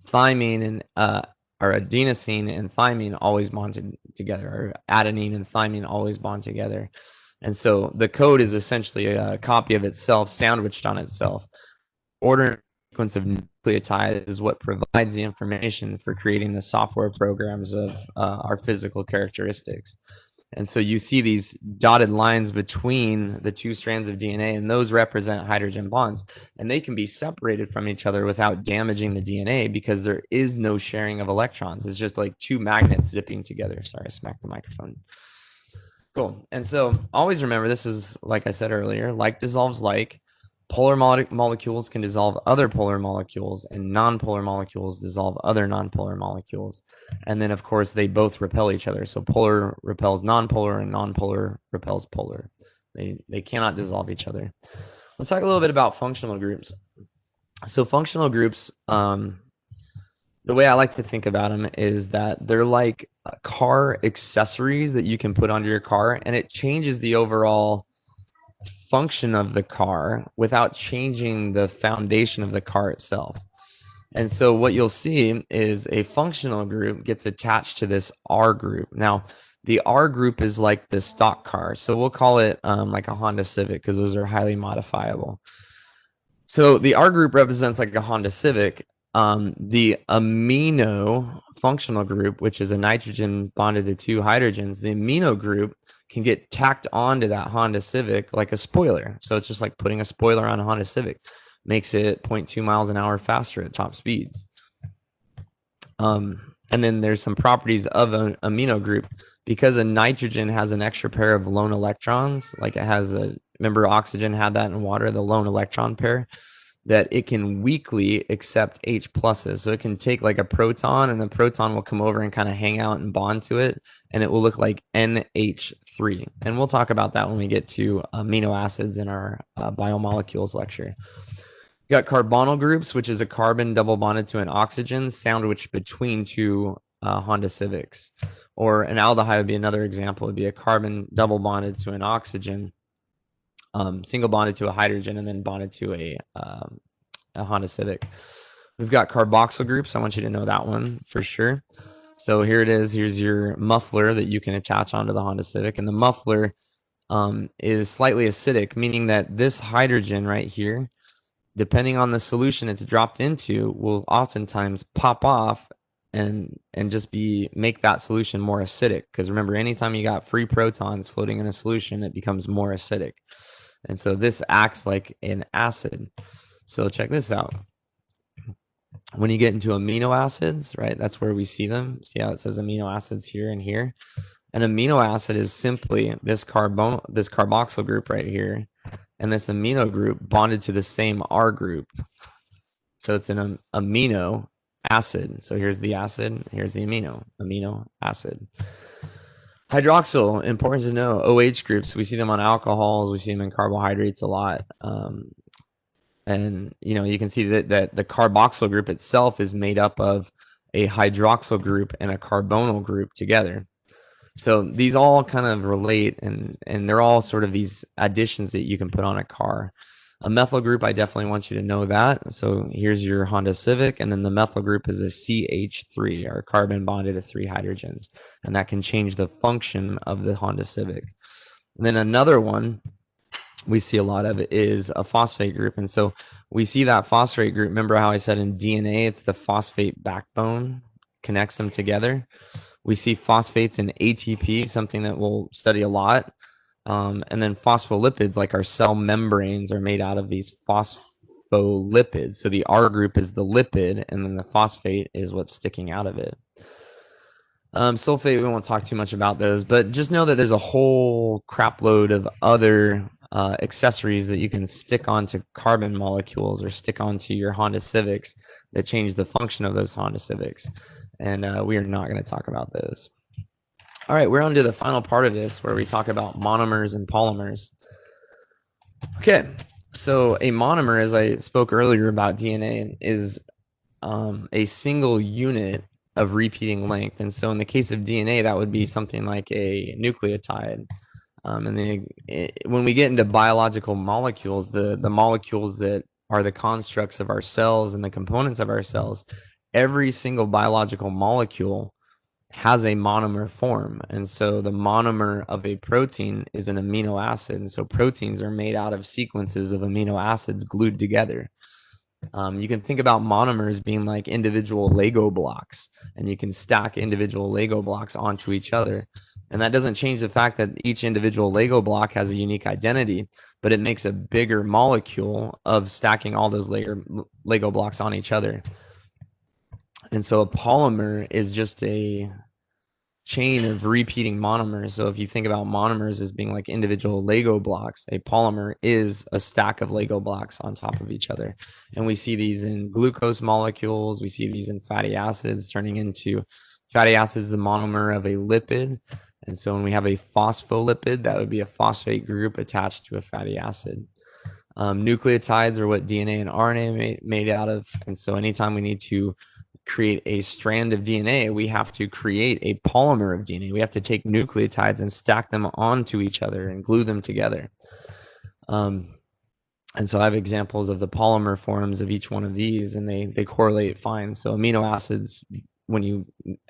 Thymine and or adenosine and thymine always bond together, or adenine and thymine always bond together. And so the code is essentially a copy of itself sandwiched on itself. Order sequence of nucleotides is what provides the information for creating the software programs of our physical characteristics. And so you see these dotted lines between the 2 strands of DNA, and those represent hydrogen bonds. And they can be separated from each other without damaging the DNA because there is no sharing of electrons. It's just like 2 magnets zipping together. Sorry, I smacked the microphone. Cool. And so always remember, this is, like I said earlier, like dissolves like. Polar molecules can dissolve other polar molecules, and nonpolar molecules dissolve other nonpolar molecules. And then, of course, they both repel each other. So polar repels nonpolar, and nonpolar repels polar. They cannot dissolve each other. Let's talk a little bit about functional groups. So functional groups, the way I like to think about them is that they're like car accessories that you can put onto your car, and it changes the overall function of the car without changing the foundation of the car itself. And so what you'll see is a functional group gets attached to this R group. Now, the R group is like the stock car. So we'll call it like a Honda Civic because those are highly modifiable. So the R group represents like a Honda Civic. The amino functional group, which is a nitrogen bonded to 2 hydrogens, the amino group can get tacked onto that Honda Civic like a spoiler. So it's just like putting a spoiler on a Honda Civic. Makes it 0.2 miles an hour faster at top speeds. And then there's some properties of an amino group. Because a nitrogen has an extra pair of lone electrons, like it has remember oxygen had that in water, the lone electron pair, that it can weakly accept H pluses. So it can take like a proton, and the proton will come over and kind of hang out and bond to it, and it will look like NH3. And we'll talk about that when we get to amino acids in our biomolecules lecture. You got carbonyl groups, which is a carbon double bonded to an oxygen sandwiched between 2 Honda Civics. Or an aldehyde would be another example. It would be a carbon double bonded to an oxygen, single bonded to a hydrogen, and then bonded to a Honda Civic. We've got carboxyl groups. I want you to know that one for sure. So here it is. Here's your muffler that you can attach onto the Honda Civic. And the muffler is slightly acidic, meaning that this hydrogen right here, depending on the solution it's dropped into, will oftentimes pop off and just make that solution more acidic. Because remember, anytime you got free protons floating in a solution, it becomes more acidic. And so this acts like an acid. So check this out. When you get into amino acids, right, that's where we see them. See how it says amino acids here and here? An amino acid is simply this carboxyl group right here, and this amino group bonded to the same R group. So it's an amino acid. So here's the acid, here's the amino acid. Hydroxyl, important to know, OH groups, we see them on alcohols, we see them in carbohydrates a lot. And you can see that the carboxyl group itself is made up of a hydroxyl group and a carbonyl group together. So these all kind of relate, and they're all sort of these additions that you can put on a car. A methyl group, I definitely want you to know that. So here's your Honda Civic, and then the methyl group is a CH3, or carbon bonded to 3 hydrogens, and that can change the function of the Honda Civic. And then another one we see a lot of is a phosphate group. And so we see that phosphate group. Remember how I said in DNA, it's the phosphate backbone connects them together. We see phosphates in ATP, something that we'll study a lot. And then phospholipids, like our cell membranes, are made out of these phospholipids. So the R group is the lipid, and then the phosphate is what's sticking out of it. Sulfate, we won't talk too much about those, but just know that there's a whole crap load of other accessories that you can stick onto carbon molecules or stick onto your Honda Civics that change the function of those Honda Civics. And we are not going to talk about those. All right, we're on to the final part of this where we talk about monomers and polymers. Okay, so a monomer, as I spoke earlier about DNA, is a single unit of repeating length. And so in the case of DNA, that would be something like a nucleotide. When we get into biological molecules, the molecules that are the constructs of our cells and the components of our cells, every single biological molecule has a monomer form. And so the monomer of a protein is an amino acid. And so proteins are made out of sequences of amino acids glued together. You can think about monomers being like individual Lego blocks, and you can stack individual Lego blocks onto each other. And that doesn't change the fact that each individual Lego block has a unique identity, but it makes a bigger molecule of stacking all those Lego blocks on each other. And so a polymer is just a chain of repeating monomers. So if you think about monomers as being like individual Lego blocks, a polymer is a stack of Lego blocks on top of each other. And we see these in glucose molecules. We see these in fatty acids turning into fatty acids, the monomer of a lipid. And so when we have a phospholipid, that would be a phosphate group attached to a fatty acid. Nucleotides are what DNA and RNA made out of. And so anytime we need to create a strand of DNA, we have to create a polymer of DNA. We have to take nucleotides and stack them onto each other and glue them together. And so I have examples of the polymer forms of each one of these, and they correlate fine. So amino acids, when you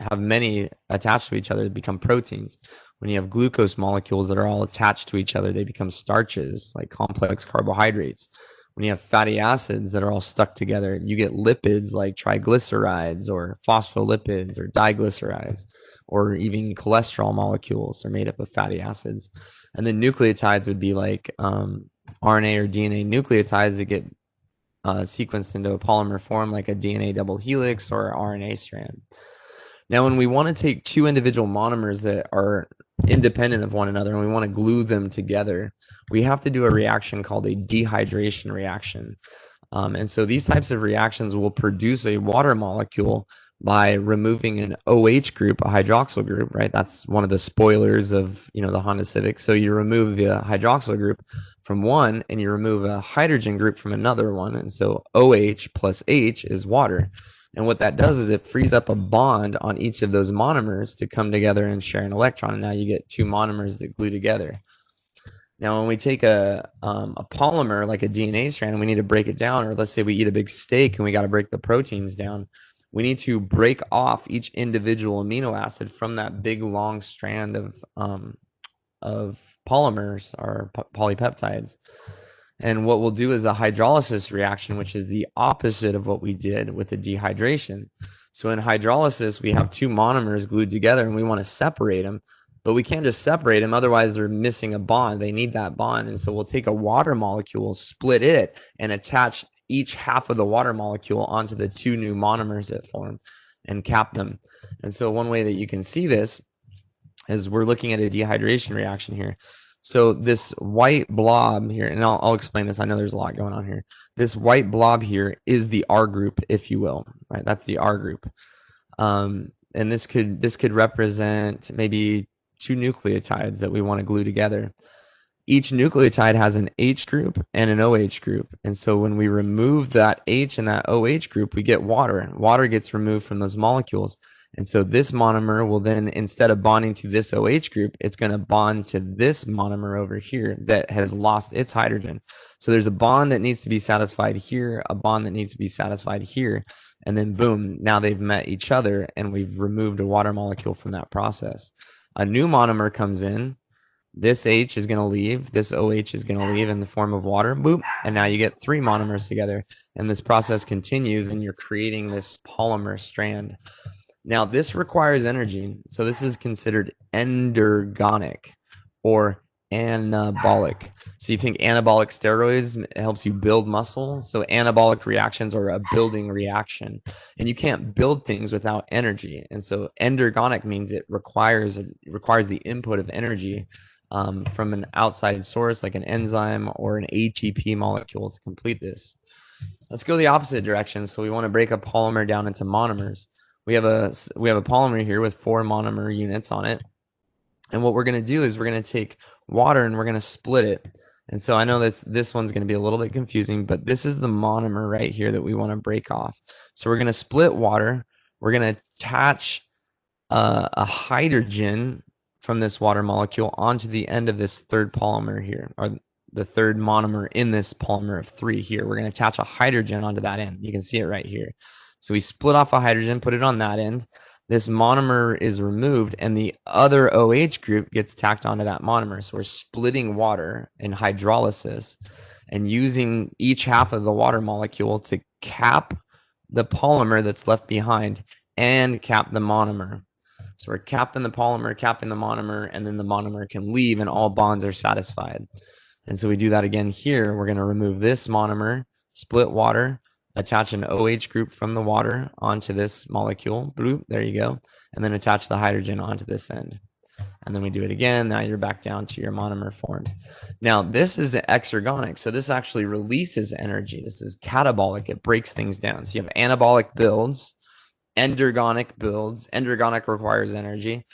have many attached to each other, they become proteins. When you have glucose molecules that are all attached to each other, they become starches, like complex carbohydrates. When you have fatty acids that are all stuck together, you get lipids like triglycerides or phospholipids or diglycerides, or even cholesterol molecules are made up of fatty acids. And then nucleotides would be like RNA or DNA nucleotides that get sequenced into a polymer form, like a DNA double helix or RNA strand. Now, when we want to take two individual monomers that are independent of one another and we want to glue them together, we have to do a reaction called a dehydration reaction. And so these types of reactions will produce a water molecule by removing an OH group, a hydroxyl group, right? That's one of the spoilers of, the Honda Civic. So you remove the hydroxyl group from one and you remove a hydrogen group from another one. And so OH plus H is water. And what that does is it frees up a bond on each of those monomers to come together and share an electron. And now you get two monomers that glue together. Now, when we take a polymer like a DNA strand and we need to break it down, or let's say we eat a big steak and we got to break the proteins down, we need to break off each individual amino acid from that big long strand of polymers or polypeptides. And what we'll do is a hydrolysis reaction, which is the opposite of what we did with the dehydration. So in hydrolysis, we have two monomers glued together and we want to separate them, but we can't just separate them. Otherwise, they're missing a bond. They need that bond. And so we'll take a water molecule, split it, and attach each half of the water molecule onto the two new monomers that form and cap them. And so one way that you can see this is we're looking at a dehydration reaction here. So this white blob here, and I'll explain this. I know there's a lot going on here. This white blob here is the R group, if you will, right? That's the R group. And this could represent maybe two nucleotides that we want to glue together. Each nucleotide has an H group and an OH group. And so when we remove that H and that OH group, we get water. Water gets removed from those molecules. And so this monomer will then, instead of bonding to this OH group, it's going to bond to this monomer over here that has lost its hydrogen. So there's a bond that needs to be satisfied here, a bond that needs to be satisfied here, and then boom, now they've met each other and we've removed a water molecule from that process. A new monomer comes in This H is going to leave. This OH is going to leave in the form of water. Boop. And now you get 3 monomers together. And this process continues, and you're creating this polymer strand. Now, this requires energy. So this is considered endergonic or anabolic. So you think anabolic steroids helps you build muscle. So anabolic reactions are a building reaction, and you can't build things without energy. And so endergonic means it requires the input of energy from an outside source like an enzyme or an ATP molecule to complete this. Let's go the opposite direction. So we want to break a polymer down into monomers. We have a polymer here with 4 monomer units on it. And what we're going to do is we're going to take water and we're going to split it. And so I know this one's going to be a little bit confusing, but this is the monomer right here that we want to break off. So we're going to split water. We're going to attach a hydrogen from this water molecule onto the end of this third polymer here, or the third monomer in this polymer of 3 here. We're going to attach a hydrogen onto that end. You can see it right here. So we split off a hydrogen, put it on that end. This monomer is removed, and the other OH group gets tacked onto that monomer. So we're splitting water in hydrolysis and using each half of the water molecule to cap the polymer that's left behind and cap the monomer. So we're capping the polymer, capping the monomer, and then the monomer can leave and all bonds are satisfied. And so we do that again here. We're going to remove this monomer, split water, attach an OH group from the water onto this molecule. Bloop, there you go. And then attach the hydrogen onto this end. And then we do it again. Now you're back down to your monomer forms. Now this is exergonic. So this actually releases energy. This is catabolic. It breaks things down. So you have anabolic builds, endergonic builds. Endergonic requires energy.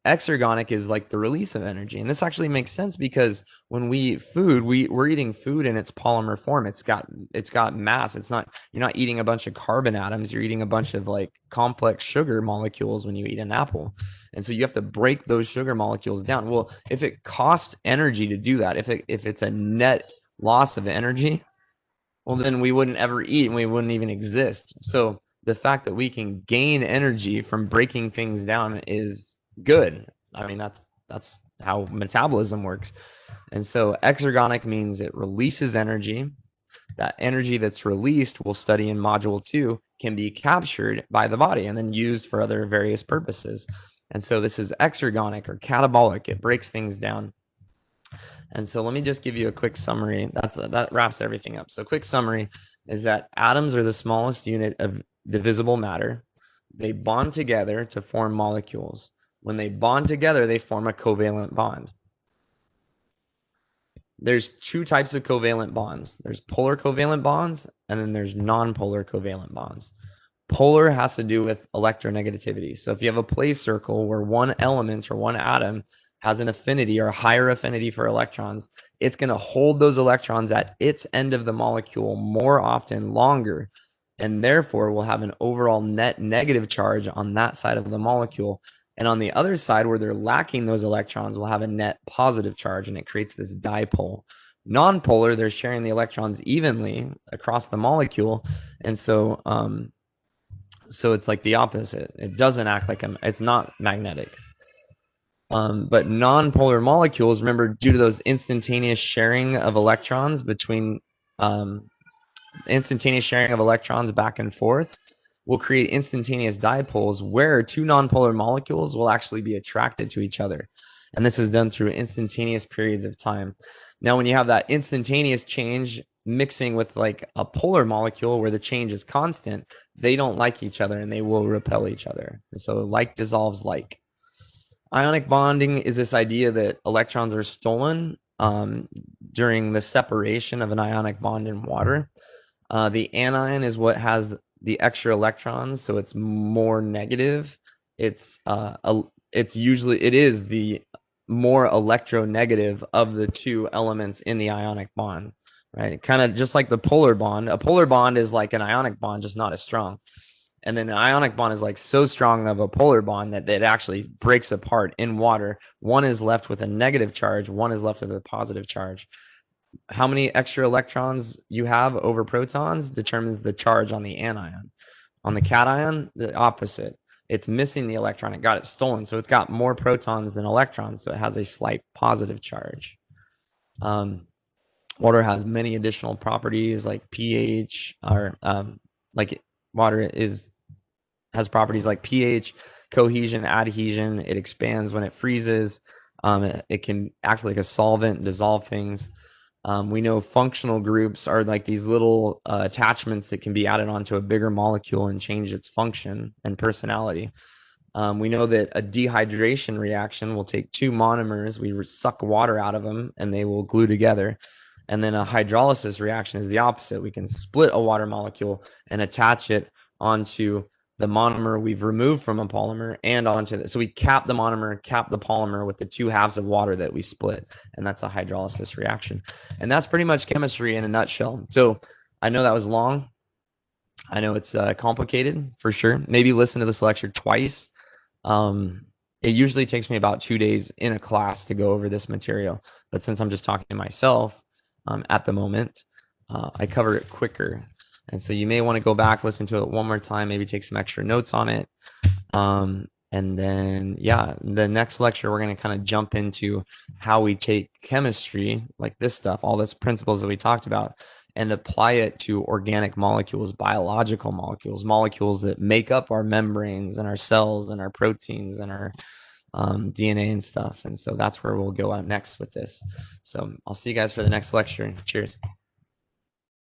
Exergonic is like the release of energy. And this actually makes sense because when we eat food, we're eating food in its polymer form. It's got mass. You're not eating a bunch of carbon atoms. You're eating a bunch of like complex sugar molecules when you eat an apple. And so you have to break those sugar molecules down. Well, if it costs energy to do that, if it's a net loss of energy, well, then we wouldn't ever eat and we wouldn't even exist. So the fact that we can gain energy from breaking things down is good. I mean, that's how metabolism works. And so exergonic means it releases energy. That energy that's released, we'll study in module 2, can be captured by the body and then used for other various purposes. And so this is exergonic or catabolic. It breaks things down. And so let me just give you a quick summary. That wraps everything up. So quick summary is that atoms are the smallest unit of divisible matter. They bond together to form molecules. When they bond together, they form a covalent bond. There's 2 types of covalent bonds. There's polar covalent bonds, and then there's non-polar covalent bonds. Polar has to do with electronegativity. So if you have a place circle where one element or one atom has an affinity or a higher affinity for electrons, it's going to hold those electrons at its end of the molecule more often longer, and therefore will have an overall net negative charge on that side of the molecule. And on the other side, where they're lacking those electrons, will have a net positive charge, and it creates this dipole. Non-polar, they're sharing the electrons evenly across the molecule, and so it's like the opposite. It doesn't act like it's not magnetic. But non-polar molecules, remember, due to those instantaneous sharing of electrons back and forth, will create instantaneous dipoles where 2 non-polar molecules will actually be attracted to each other. And this is done through instantaneous periods of time. Now, when you have that instantaneous change mixing with like a polar molecule where the change is constant, they don't like each other and they will repel each other. And so like dissolves like. Ionic bonding is this idea that electrons are stolen during the separation of an ionic bond in water. The anion is what has the extra electrons, so it's more negative. It is the more electronegative of the 2 elements in the ionic bond, right? Kind of just like the polar bond. A polar bond is like an ionic bond, just not as strong. And then an ionic bond is like so strong of a polar bond that it actually breaks apart in water. One is left with a negative charge, one is left with a positive charge. How many extra electrons you have over protons determines the charge on the anion. On the cation, the opposite. it's missing the electron. It got it stolen. So it's got more protons than electrons. So it has a slight positive charge. Water has many additional properties like pH, or like water has properties like pH, cohesion, adhesion. It expands when it freezes. It can act like a solvent, dissolve things. We know functional groups are like these little attachments that can be added onto a bigger molecule and change its function and personality. We know that a dehydration reaction will take two monomers, we suck water out of them, and they will glue together. And then a hydrolysis reaction is the opposite. We can split a water molecule and attach it onto the monomer we've removed from a polymer and onto it. So we cap the monomer, cap the polymer with the two halves of water that we split. And that's a hydrolysis reaction. And that's pretty much chemistry in a nutshell. So I know that was long. I know it's complicated for sure. Maybe listen to this lecture twice. It usually takes me about 2 days in a class to go over this material. But since I'm just talking to myself at the moment, I cover it quicker. And so you may want to go back, listen to it one more time, maybe take some extra notes on it. And then, yeah, the next lecture, we're going to kind of jump into how we take chemistry, like this stuff, all these principles that we talked about, and apply it to organic molecules, biological molecules, molecules that make up our membranes and our cells and our proteins and our DNA and stuff. And so that's where we'll go out next with this. So I'll see you guys for the next lecture. Cheers.